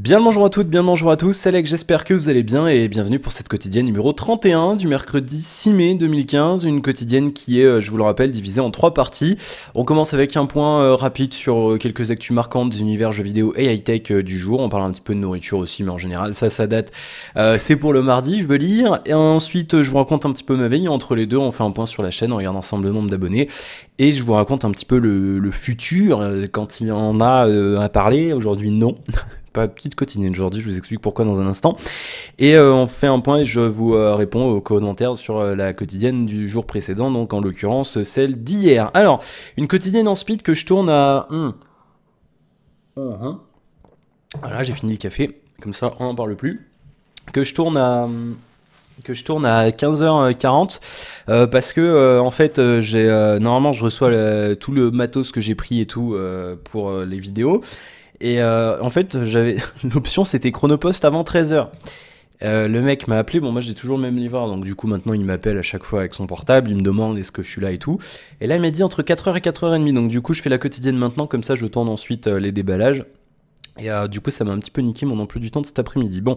Bien le bonjour à toutes, bien le bonjour à tous, c'est Alex, j'espère que vous allez bien et bienvenue pour cette quotidienne numéro 31 du mercredi 6 mai 2015, une quotidienne qui est, je vous le rappelle, divisée en 3 parties. On commence avec un point rapide sur quelques actus marquantes des univers jeux vidéo et high-tech du jour, on parle un petit peu de nourriture aussi, mais en général ça date, c'est pour le mardi, je veux lire, et ensuite je vous raconte un petit peu ma veille, entre les deux on fait un point sur la chaîne, on regarde ensemble le nombre d'abonnés, et je vous raconte un petit peu le futur, quand il y en a à parler, aujourd'hui non. Pas petite quotidienne aujourd'hui, je vous explique pourquoi dans un instant. Et on fait un point et je vous réponds aux commentaires sur la quotidienne du jour précédent, donc en l'occurrence celle d'hier. Alors, une quotidienne en speed que je tourne à... Voilà, j'ai fini le café, comme ça on n'en parle plus. Que je tourne à 15h40 parce que en fait normalement je reçois tout le matos que j'ai pris et tout pour les vidéos. Et en fait, j'avais l'option, c'était chronopost avant 13h. Le mec m'a appelé, bon moi j'ai toujours le même livreur, donc du coup maintenant il m'appelle à chaque fois avec son portable, il me demande est-ce que je suis là et tout. Et là il m'a dit entre 4h et 4h30, donc du coup je fais la quotidienne maintenant, comme ça je tourne ensuite les déballages. Et du coup ça m'a un petit peu niqué mon emploi du temps de cet après-midi. Bon,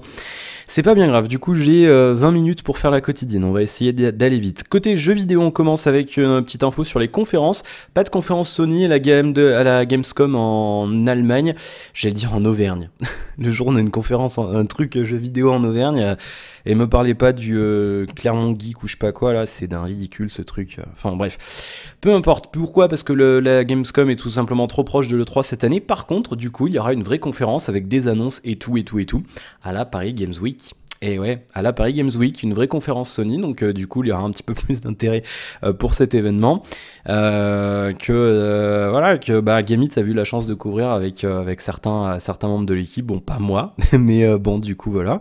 c'est pas bien grave, du coup j'ai 20 minutes pour faire la quotidienne, on va essayer d'aller vite. Côté jeux vidéo, on commence avec une petite info sur les conférences. Pas de conférence Sony à la Gamescom en Allemagne, j'allais dire en Auvergne. Le jour on a une conférence, un truc jeux vidéo en Auvergne, et me parlez pas du Clermont Geek ou je sais pas quoi, là c'est d'un ridicule ce truc. Enfin bref, peu importe. Pourquoi? Parce que la Gamescom est tout simplement trop proche de l'E3 cette année. Par contre, du coup, il y aura une vraie conférence avec des annonces et tout à la Paris Games Week. Et ouais, à la Paris Games Week, une vraie conférence Sony, donc du coup il y aura un petit peu plus d'intérêt pour cet événement voilà, que Gamit a eu la chance de couvrir avec certains membres de l'équipe, bon pas moi, mais bon du coup voilà,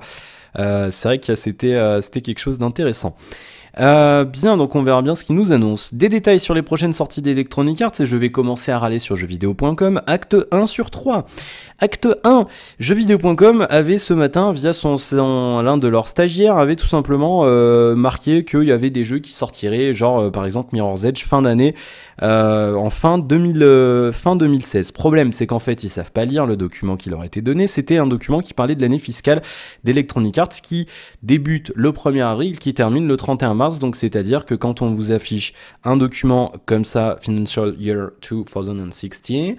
c'est vrai que c'était quelque chose d'intéressant. Bien, donc on verra bien ce qu'ils nous annoncent. Des détails sur les prochaines sorties d'Electronic Arts, et je vais commencer à râler sur jeuxvideo.com. Acte 1 sur 3. Acte 1, jeuxvideo.com avait ce matin, via l'un de leurs stagiaires, avait tout simplement marqué qu'il y avait des jeux qui sortiraient, genre par exemple Mirror's Edge fin d'année, en fin 2016. Problème, c'est qu'en fait ils savent pas lire le document qui leur a été donné. C'était un document qui parlait de l'année fiscale d'Electronic Arts qui débute le 1er avril, qui termine le 31 mars. Donc c'est-à-dire que quand on vous affiche un document comme ça, Financial Year 2016,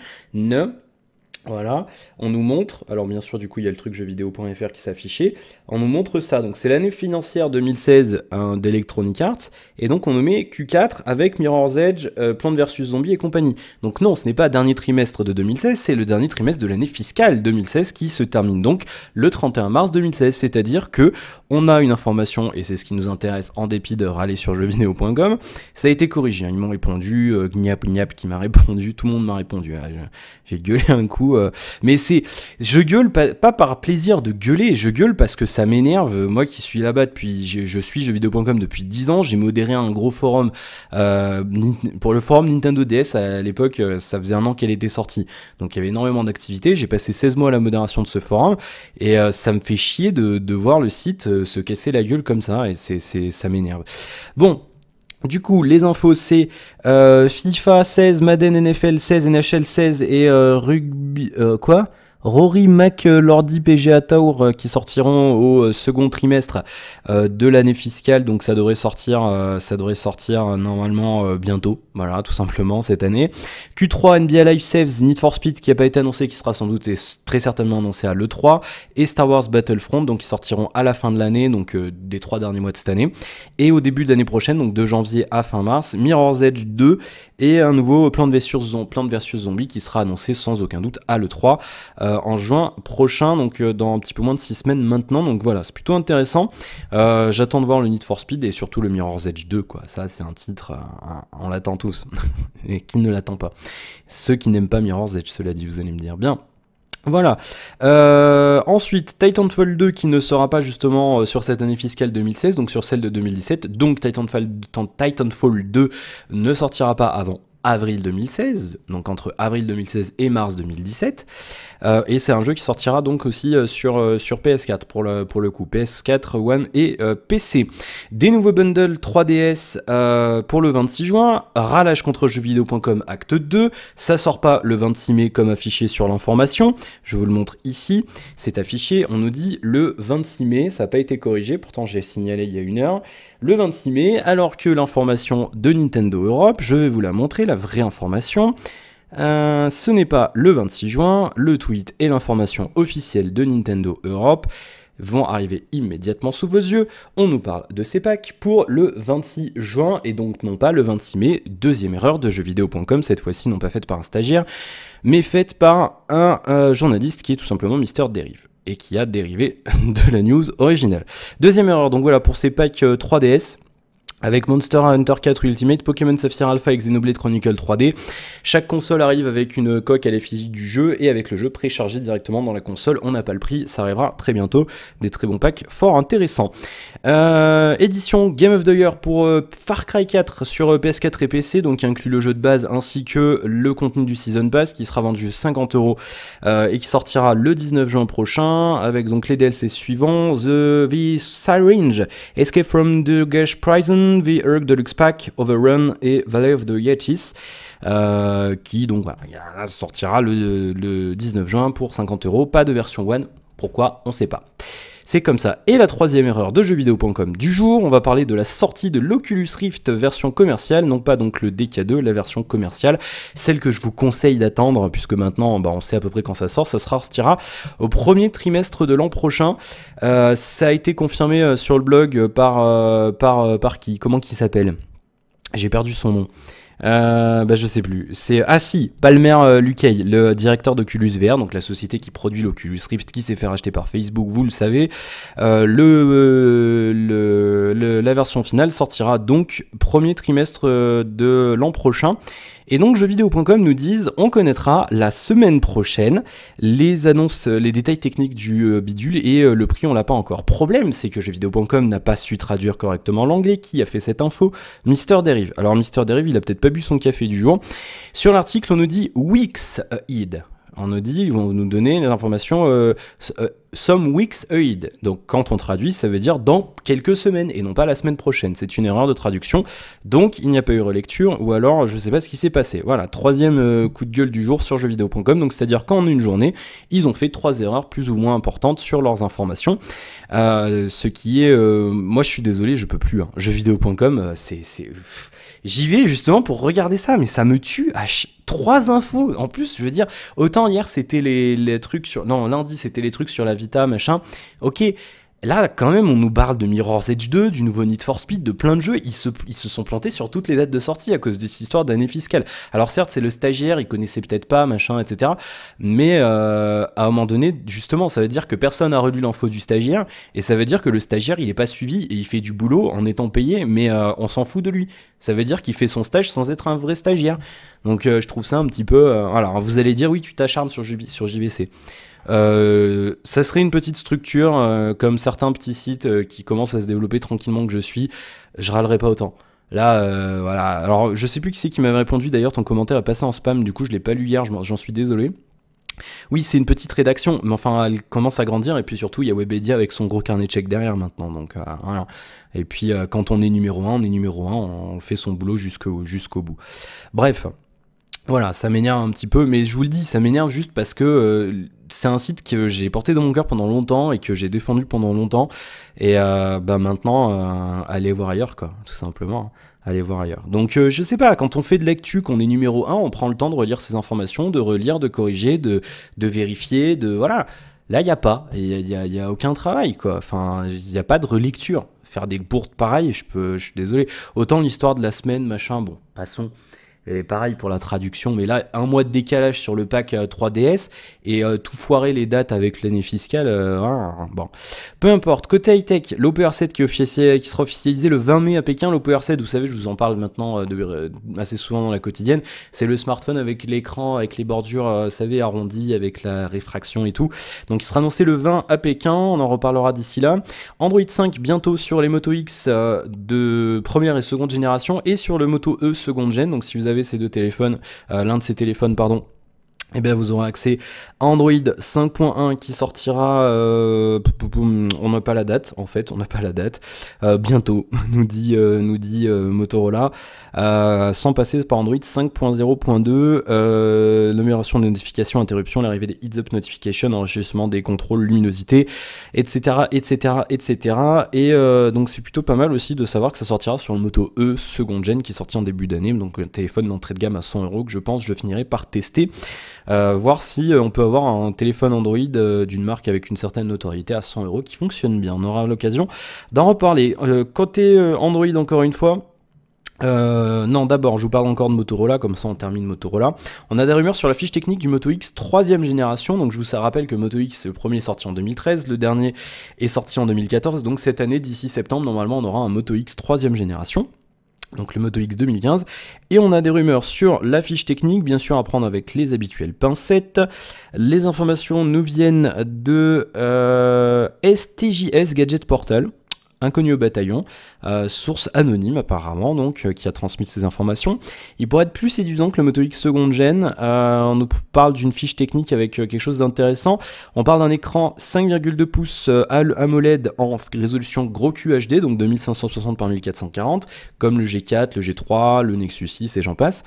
voilà, on nous montre, alors bien sûr du coup il y a le truc jeuxvideo.fr qui s'affichait, on nous montre ça, donc c'est l'année financière 2016 d'Electronic Arts, et donc on nous met Q4 avec Mirror's Edge, Plants vs Zombies et compagnie. Donc non, ce n'est pas le dernier trimestre de 2016, c'est le dernier trimestre de l'année fiscale 2016 qui se termine donc le 31 mars 2016, c'est-à-dire que on a une information, et c'est ce qui nous intéresse en dépit de râler sur jeuxvideo.com, ça a été corrigé, ils m'ont répondu, Gnap qui m'a répondu, tout le monde m'a répondu, j'ai gueulé un coup, mais je gueule pas par plaisir de gueuler, je gueule parce que ça m'énerve. Moi qui suis là-bas depuis, je suis jeuxvideo.com depuis 10 ans, j'ai modéré un gros forum pour le forum Nintendo DS à l'époque, ça faisait 1 an qu'elle était sortie, donc il y avait énormément d'activités, j'ai passé 16 mois à la modération de ce forum, et ça me fait chier de voir le site se casser la gueule comme ça, et ça m'énerve. Bon. Du coup, les infos, c'est FIFA 16, Madden NFL 16, NHL 16 et rugby... Rory McIlroy PGA Tour qui sortiront au second trimestre de l'année fiscale, donc ça devrait sortir normalement bientôt, voilà, tout simplement cette année. Q3 NBA Live Saves Need for Speed qui n'a pas été annoncé, qui sera sans doute et très certainement annoncé à l'E3, et Star Wars Battlefront, donc qui sortiront à la fin de l'année, donc des 3 derniers mois de cette année, et au début de l'année prochaine, donc de janvier à fin mars, Mirror's Edge 2 et un nouveau Plants vs Zombies qui sera annoncé sans aucun doute à l'E3 en juin prochain, donc dans un petit peu moins de 6 semaines maintenant, donc voilà, c'est plutôt intéressant. J'attends de voir le Need for Speed et surtout le Mirror's Edge 2, quoi. Ça c'est un titre, on l'attend tous, et qui ne l'attend pas? Ceux qui n'aiment pas Mirror's Edge, cela dit, vous allez me dire, bien. Voilà. Ensuite, Titanfall 2 qui ne sera pas justement sur cette année fiscale 2016, donc sur celle de 2017. Donc Titanfall 2 ne sortira pas avant avril 2016, donc entre avril 2016 et mars 2017. Et c'est un jeu qui sortira donc aussi sur PS4 pour le coup, PS4, One et PC. Des nouveaux bundles 3DS pour le 26 juin, râlage contre jeuxvideo.com acte 2, ça sort pas le 26 mai comme affiché sur l'information, je vous le montre ici, c'est affiché, on nous dit le 26 mai, ça n'a pas été corrigé, pourtant j'ai signalé il y a 1 heure, le 26 mai, alors que l'information de Nintendo Europe, je vais vous la montrer, la vraie information. Ce n'est pas le 26 juin, le tweet et l'information officielle de Nintendo Europe vont arriver immédiatement sous vos yeux. On nous parle de ces packs pour le 26 juin et donc non pas le 26 mai. Deuxième erreur de jeuxvideo.com, cette fois-ci non pas faite par un stagiaire, mais faite par un journaliste qui est tout simplement Mister Derive et qui a dérivé de la news originale. Deuxième erreur, donc voilà pour ces packs 3DS. Avec Monster Hunter 4 Ultimate, Pokémon Sapphire Alpha et Xenoblade Chronicle 3D. Chaque console arrive avec une coque à l'effigie du jeu et avec le jeu préchargé directement dans la console. On n'a pas le prix, ça arrivera très bientôt. Des très bons packs fort intéressants. Édition Game of the Year pour Far Cry 4 sur PS4 et PC, donc qui inclut le jeu de base ainsi que le contenu du Season Pass qui sera vendu 50 € et qui sortira le 19 juin prochain avec donc les DLC suivants: The Syringe, Escape from the Gash Prison, The Urk Deluxe Pack, Overrun et Valley of the Yetis, qui donc voilà, sortira le 19 juin pour 50 €, pas de version One, pourquoi on sait pas. C'est comme ça. Et la troisième erreur de jeuxvideo.com du jour, on va parler de la sortie de l'Oculus Rift version commerciale, non pas donc le DK2, la version commerciale, celle que je vous conseille d'attendre, puisque maintenant on sait à peu près quand ça sort, ça sortira au premier trimestre de l'an prochain. Ça a été confirmé sur le blog par qui? Comment qu'il s'appelle? J'ai perdu son nom. Je sais plus. C'est Palmer Luckey, le directeur d'Oculus VR, donc la société qui produit l'Oculus Rift, qui s'est fait racheter par Facebook, vous le savez. La version finale sortira donc premier trimestre de l'an prochain. Et donc jeuxvideo.com nous disent on connaîtra la semaine prochaine les annonces, les détails techniques du bidule et le prix on l'a pas encore. Problème, c'est que jeuxvideo.com n'a pas su traduire correctement l'anglais. Qui a fait cette info? Mister Derive. Alors Mister Derive, il a peut-être pas bu son café du jour. Sur l'article, on nous dit weeks ahead. On nous dit, ils vont nous donner les informations some weeks ahead. Donc quand on traduit, ça veut dire dans quelques semaines et non pas la semaine prochaine. C'est une erreur de traduction. Donc il n'y a pas eu relecture ou alors je sais pas ce qui s'est passé. Voilà, troisième coup de gueule du jour sur jeuxvideo.com. Donc c'est-à-dire qu'en une journée, ils ont fait 3 erreurs plus ou moins importantes sur leurs informations. Ce qui est... moi je suis désolé, je peux plus. Hein. Jeuxvideo.com, j'y vais justement pour regarder ça, mais ça me tue à 3 infos. En plus, je veux dire, autant hier c'était les trucs sur... Non, lundi c'était les trucs sur la Vita, machin. Ok, là quand même on nous parle de Mirror's Edge 2, du nouveau Need for Speed, de plein de jeux. Ils se sont plantés sur toutes les dates de sortie à cause de cette histoire d'année fiscale. Alors certes c'est le stagiaire, il connaissait peut-être pas, machin, etc. Mais à un moment donné, justement, ça veut dire que personne n'a relu l'info du stagiaire. Et ça veut dire que le stagiaire il est pas suivi et il fait du boulot en étant payé, mais on s'en fout de lui. Ça veut dire qu'il fait son stage sans être un vrai stagiaire. Donc je trouve ça un petit peu... alors vous allez dire oui tu t'acharnes sur JVC. Ça serait une petite structure comme certains petits sites qui commencent à se développer tranquillement que je suis, je râlerais pas autant. Là, voilà. Alors je sais plus qui c'est qui m'avait répondu, d'ailleurs ton commentaire est passé en spam, du coup je l'ai pas lu hier, j'en suis désolé. Oui, c'est une petite rédaction, mais enfin, elle commence à grandir, et puis surtout, il y a Webedia avec son gros carnet de chèques derrière maintenant, donc voilà. Et puis, quand on est numéro 1, on est numéro 1, on fait son boulot jusqu'au bout. Bref, voilà, ça m'énerve un petit peu, mais je vous le dis, ça m'énerve juste parce que c'est un site que j'ai porté dans mon cœur pendant longtemps, et que j'ai défendu pendant longtemps, et maintenant, allez voir ailleurs, quoi, tout simplement. Allez voir ailleurs. Donc je sais pas, quand on fait de l'actu, qu'on est numéro 1, on prend le temps de relire ces informations, de relire, de corriger, de vérifier, de... Voilà. Là, il n'y a pas. Il y a aucun travail, quoi. Enfin, il n'y a pas de relecture. Faire des bourdes pareilles, je suis désolé. Autant l'histoire de la semaine, machin, bon, passons. Et pareil pour la traduction, mais là, 1 mois de décalage sur le pack 3DS et tout foirer les dates avec l'année fiscale, bon. Peu importe. Côté high-tech, l'OPR7 qui sera officialisé le 20 mai à Pékin. L'OPR7, vous savez, je vous en parle maintenant assez souvent dans la quotidienne. C'est le smartphone avec l'écran, avec les bordures, vous savez, arrondies, avec la réfraction et tout. Donc il sera annoncé le 20 à Pékin, on en reparlera d'ici là. Android 5 bientôt sur les Moto X de première et seconde génération et sur le Moto E seconde gen. Donc si vous avez avez ces deux téléphones, l'un de ces téléphones, pardon, et bien vous aurez accès à Android 5.1 qui sortira, on n'a pas la date en fait, on n'a pas la date, bientôt nous dit Motorola, sans passer par Android 5.0.2, l'amélioration des notifications, interruption, l'arrivée des heads-up notifications, enregistrement des contrôles luminosité, etc. Et donc c'est plutôt pas mal aussi de savoir que ça sortira sur le Moto E seconde gen qui est sorti en début d'année, donc un téléphone d'entrée de gamme à 100 € que je pense je finirai par tester. Voir si on peut avoir un téléphone Android d'une marque avec une certaine notoriété à 100 € qui fonctionne bien. On aura l'occasion d'en reparler. Côté Android, encore une fois, non, d'abord, je vous parle encore de Motorola, comme ça on termine Motorola. On a des rumeurs sur la fiche technique du Moto X 3ème génération, donc je vous rappelle que Moto X, le premier est sorti en 2013, le dernier est sorti en 2014, donc cette année, d'ici septembre, normalement on aura un Moto X 3ème génération. Donc le Moto X 2015, et on a des rumeurs sur la fiche technique, bien sûr à prendre avec les habituelles pincettes. Les informations nous viennent de STJS Gadget Portal, inconnu au bataillon, source anonyme apparemment, donc qui a transmis ces informations. Il pourrait être plus séduisant que le Moto X seconde gen. On nous parle d'une fiche technique avec quelque chose d'intéressant. On parle d'un écran 5,2 pouces AMOLED en résolution gros QHD, donc 2560 par 1440, comme le G4, le G3, le Nexus 6 et j'en passe.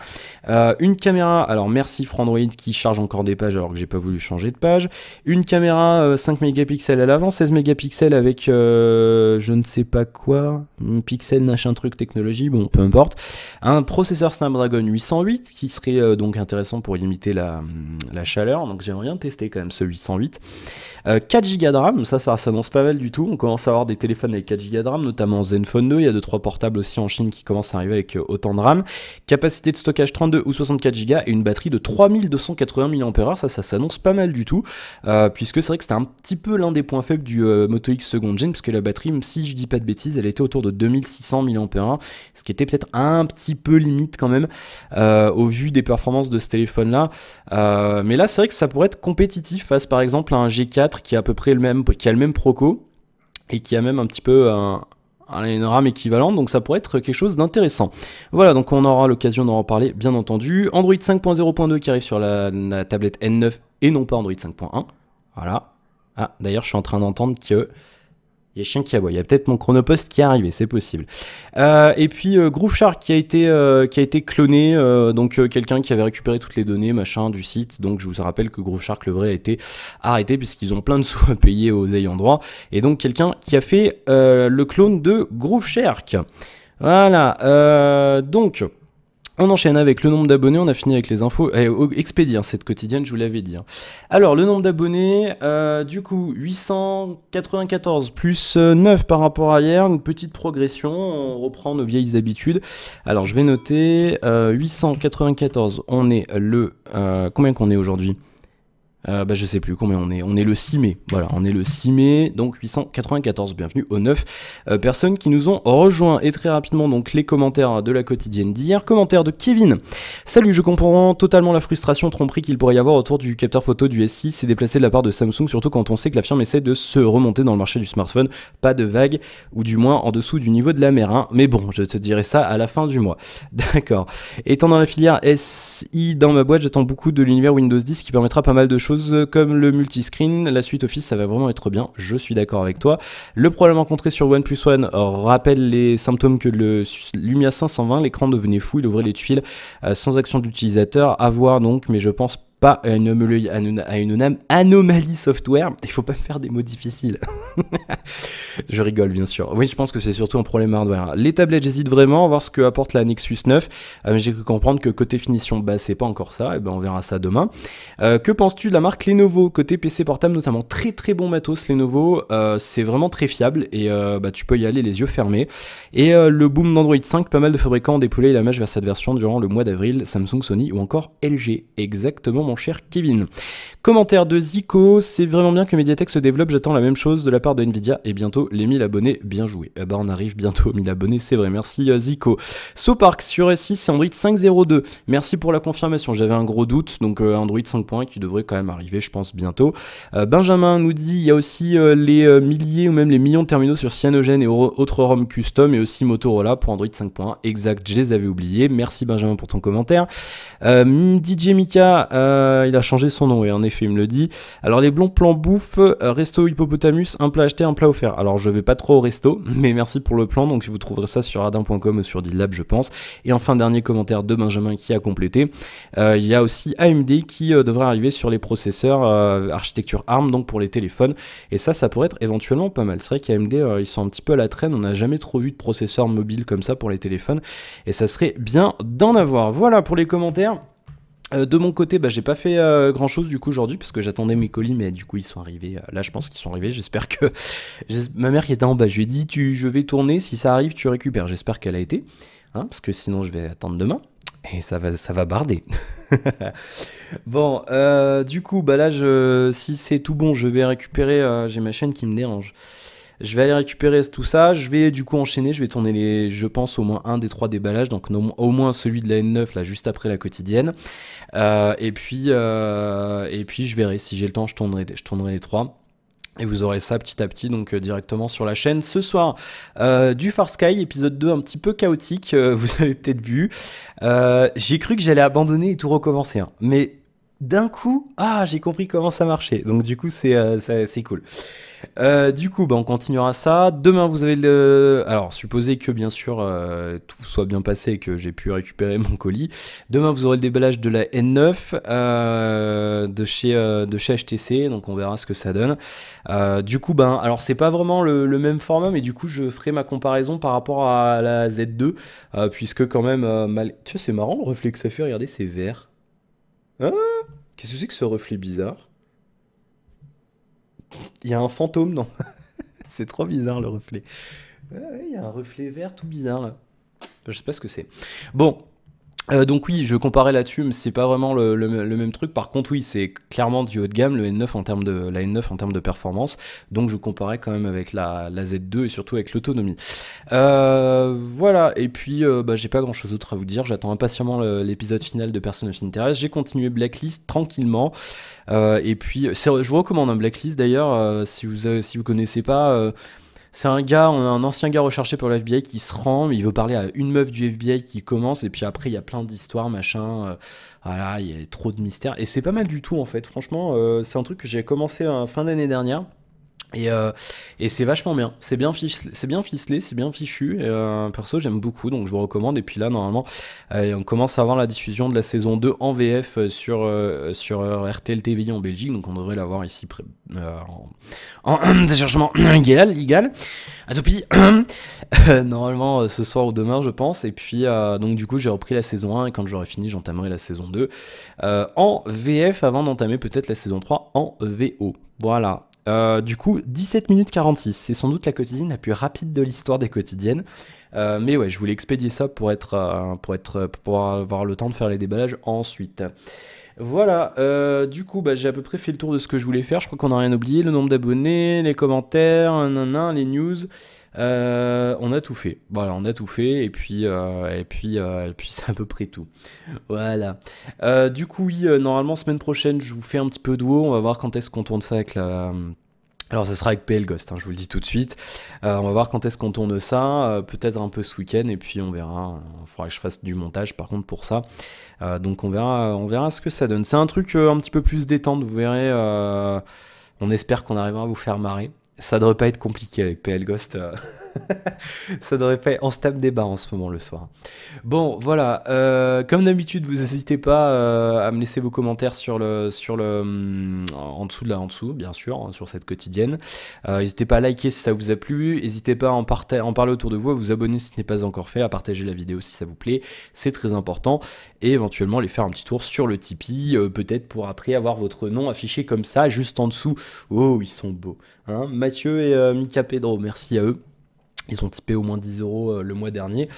Une caméra, alors merci Frandroid qui charge encore des pages alors que j'ai pas voulu changer de page. Une caméra 5 mégapixels à l'avant, 16 mégapixels avec je ne sais pas quoi, pixel machin truc technologie, bon peu importe. Un processeur Snapdragon 808 qui serait donc intéressant pour limiter la chaleur, donc j'aimerais bien tester quand même ce 808. 4 Go de RAM, ça s'annonce pas mal du tout, on commence à avoir des téléphones avec 4 Go de RAM, notamment Zenfone 2, il y a 2-3 portables aussi en Chine qui commencent à arriver avec autant de RAM. Capacité de stockage 32 ou 64 Go et une batterie de 3280 mAh, ça s'annonce pas mal du tout, puisque c'est vrai que c'était un petit peu l'un des points faibles du Moto X seconde gen, puisque la batterie, si je dis pas de bêtises, elle était autour de 2600 mAh, ce qui était peut-être un petit peu limite quand même, au vu des performances de ce téléphone-là. Mais là, c'est vrai que ça pourrait être compétitif face par exemple à un G4 qui a à peu près le même, qui a le même Proco, et qui a même un petit peu une RAM équivalente, donc ça pourrait être quelque chose d'intéressant. Voilà, donc on aura l'occasion d'en reparler, bien entendu. Android 5.0.2 qui arrive sur la tablette N9 et non pas Android 5.1. Voilà. Ah, d'ailleurs, je suis en train d'entendre que il y a chien qui aboie, il y a peut-être mon Chronopost qui est arrivé, c'est possible. Et puis Grooveshark qui a été cloné, donc quelqu'un qui avait récupéré toutes les données machin du site. Donc je vous rappelle que Grooveshark le vrai a été arrêté puisqu'ils ont plein de sous à payer aux ayants droit. Et donc quelqu'un qui a fait le clone de Grooveshark. Voilà, donc on enchaîne avec le nombre d'abonnés, on a fini avec les infos. Expédie, cette quotidienne, je vous l'avais dit. Alors, le nombre d'abonnés, du coup, 894 plus 9 par rapport à hier, une petite progression, on reprend nos vieilles habitudes. Alors, je vais noter 894, on est le... combien qu'on est aujourd'hui ? Je sais plus combien on est le 6 mai, voilà, on est le 6 mai, donc 894, bienvenue aux 9 personnes qui nous ont rejoints, et très rapidement donc les commentaires de la quotidienne d'hier. Commentaire de Kevin: salut, je comprends totalement la frustration tromperie qu'il pourrait y avoir autour du capteur photo du S6, c'est déplacé de la part de Samsung, surtout quand on sait que la firme essaie de se remonter dans le marché du smartphone, pas de vague, ou du moins en dessous du niveau de la mer, hein. Mais bon, je te dirai ça à la fin du mois. D'accord. Étant dans la filière SI dans ma boîte, j'attends beaucoup de l'univers Windows 10 qui permettra pas mal de choses comme le multiscreen, la suite Office, ça va vraiment être bien, je suis d'accord avec toi. Le problème rencontré sur OnePlus One rappelle les symptômes que le Lumia 520, l'écran devenait fou, il ouvrait les tuiles sans action d'utilisateur, à voir donc, mais je pense pas à une anomalie software. Il faut pas faire des mots difficiles. Je rigole bien sûr. Oui, je pense que c'est surtout un problème hardware. Les tablettes, j'hésite vraiment à voir ce que apporte la Nexus 9. Mais j'ai cru comprendre que côté finition basse, c'est pas encore ça. Et ben on verra ça demain. Que penses-tu de la marque Lenovo côté PC portable, notamment? Très très bon matos Lenovo. C'est vraiment très fiable et tu peux y aller les yeux fermés. Et le boom d'Android 5, pas mal de fabricants ont déployé la mèche vers cette version durant le mois d'avril. Samsung, Sony ou encore LG. Exactement, mon cher Kevin. Commentaire de Zico: c'est vraiment bien que Mediatek se développe, j'attends la même chose de la part part de Nvidia et bientôt les 1000 abonnés. Bien joué. Eh ben, on arrive bientôt aux 1000 abonnés, c'est vrai. Merci Zico. Sopark sur S6, c'est Android 5.02. Merci pour la confirmation. J'avais un gros doute, donc Android 5.1 qui devrait quand même arriver, je pense, bientôt. Benjamin nous dit il y a aussi les milliers ou même les millions de terminaux sur Cyanogen et autres ROM custom et aussi Motorola pour Android 5.1. Exact, je les avais oubliés. Merci Benjamin pour ton commentaire. DJ Mika, il a changé son nom et en effet il me le dit. Alors les bons plans bouffe, resto hippopotamus, un plat acheté, un plat offert. Alors je vais pas trop au resto, mais merci pour le plan, donc vous trouverez ça sur radin.com ou sur Dilab je pense. Et enfin dernier commentaire de Benjamin qui a complété, il y a aussi AMD qui devrait arriver sur les processeurs architecture ARM, donc pour les téléphones, et ça pourrait être éventuellement pas mal. C'est vrai qu'AMD ils sont un petit peu à la traîne, on n'a jamais trop vu de processeurs mobiles comme ça pour les téléphones, et ça serait bien d'en avoir. Voilà pour les commentaires. De mon côté, j'ai pas fait grand chose du coup aujourd'hui parce que j'attendais mes colis, mais du coup ils sont arrivés. Là, je pense qu'ils sont arrivés. J'espère que ma mère qui était en bas, je lui ai dit je vais tourner. Si ça arrive, tu récupères. J'espère qu'elle a été, hein, parce que sinon je vais attendre demain et ça va barder. Bon, du coup, là, si c'est tout bon, je vais récupérer. J'ai ma chaîne qui me dérange. Je vais aller récupérer tout ça, je vais du coup enchaîner, je vais tourner je pense au moins un des 3 déballages, donc au moins celui de la N9 là juste après la quotidienne, et puis je verrai si j'ai le temps, je tournerai les 3. Et vous aurez ça petit à petit, donc directement sur la chaîne. Ce soir, du Far Sky, épisode 2 un petit peu chaotique, vous avez peut-être vu. J'ai cru que j'allais abandonner et tout recommencer, hein. Mais d'un coup, j'ai compris comment ça marchait. Donc du coup, c'est cool. Du coup, on continuera ça. Demain, vous avez alors, supposez que, bien sûr, tout soit bien passé et que j'ai pu récupérer mon colis. Demain, vous aurez le déballage de la N9 de chez HTC. Donc, on verra ce que ça donne. Du coup, alors, c'est pas vraiment le même format, mais du coup, je ferai ma comparaison par rapport à la Z2. Puisque, quand même, tu vois, c'est marrant le reflet que ça fait. Regardez, c'est vert. Ah, qu'est-ce que c'est que ce reflet bizarre? Il y a un fantôme, non? C'est trop bizarre le reflet. Ouais, il y a un reflet vert tout bizarre là. Je sais pas ce que c'est. Bon. Donc oui, je comparais là-dessus, mais c'est pas vraiment le même truc. Par contre, oui, c'est clairement du haut de gamme, la N9 en termes de performance. Donc je comparais quand même avec la Z2 et surtout avec l'autonomie. Voilà, et puis j'ai pas grand-chose d'autre à vous dire. J'attends impatiemment l'épisode final de Person of Interest. J'ai continué Blacklist tranquillement. Et puis, je vous recommande un Blacklist d'ailleurs, si vous connaissez pas. C'est un ancien gars recherché pour le FBI qui se rend, il veut parler à une meuf du FBI qui commence, et puis après il y a plein d'histoires, machin, voilà, il y a trop de mystères, et c'est pas mal du tout en fait, franchement, c'est un truc que j'ai commencé en fin d'année dernière, et c'est vachement bien, c'est bien ficelé, c'est bien fichu, et perso j'aime beaucoup, donc je vous recommande. Et puis là normalement on commence à avoir la diffusion de la saison 2 en VF sur RTL TVI en Belgique, donc on devrait l'avoir ici en téléchargement légal. Atopie. Normalement ce soir ou demain je pense, et puis donc du coup j'ai repris la saison 1, et quand j'aurai fini j'entamerai la saison 2 en VF avant d'entamer peut-être la saison 3 en VO. Voilà. Du coup, 17 minutes 46, c'est sans doute la quotidienne la plus rapide de l'histoire des quotidiennes. Mais ouais, je voulais expédier ça pour avoir le temps de faire les déballages ensuite. Voilà, du coup, j'ai à peu près fait le tour de ce que je voulais faire. Je crois qu'on n'a rien oublié. Le nombre d'abonnés, les commentaires, les news. On a tout fait. Voilà, on a tout fait. Et puis c'est à peu près tout. Voilà. Du coup, oui, normalement, semaine prochaine, je vous fais un petit peu de WoW. On va voir quand est-ce qu'on tourne ça avec la... Alors ça sera avec PL Ghost, hein, je vous le dis tout de suite. On va voir quand est-ce qu'on tourne ça, peut-être un peu ce week-end, et puis on verra. Il faudra que je fasse du montage par contre pour ça. Donc on verra ce que ça donne. C'est un truc un petit peu plus détente, vous verrez. On espère qu'on arrivera à vous faire marrer. Ça devrait pas être compliqué avec PL Ghost. Ça devrait pas être... On se tape des barres en ce moment le soir. Bon, voilà. Comme d'habitude, vous n'hésitez pas à me laisser vos commentaires en dessous, bien sûr, hein, sur cette quotidienne. N'hésitez pas à liker si ça vous a plu. N'hésitez pas à en parler autour de vous, à vous abonner si ce n'est pas encore fait, à partager la vidéo si ça vous plaît. C'est très important. Et éventuellement, aller faire un petit tour sur le Tipeee, peut-être pour après avoir votre nom affiché comme ça, juste en dessous. Oh, ils sont beaux. Hein, Mathieu et Mika Pedro, merci à eux. Ils ont typé au moins 10 € le mois dernier.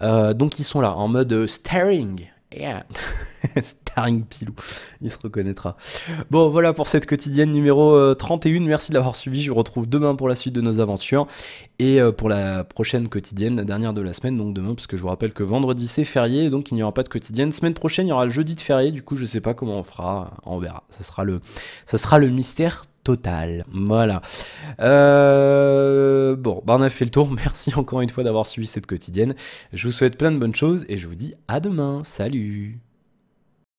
Donc ils sont là, en mode staring. Yeah. Karim Pilou, il se reconnaîtra. Bon, voilà pour cette quotidienne numéro 31. Merci de l'avoir suivi. Je vous retrouve demain pour la suite de nos aventures. Et pour la prochaine quotidienne, la dernière de la semaine, donc demain, parce que je vous rappelle que vendredi c'est férié, donc il n'y aura pas de quotidienne. Semaine prochaine, il y aura le jeudi de férié, du coup je sais pas comment on fera, on verra. Ça sera le mystère total. Voilà. Bon, bah on a fait le tour. Merci encore une fois d'avoir suivi cette quotidienne. Je vous souhaite plein de bonnes choses et je vous dis à demain. Salut!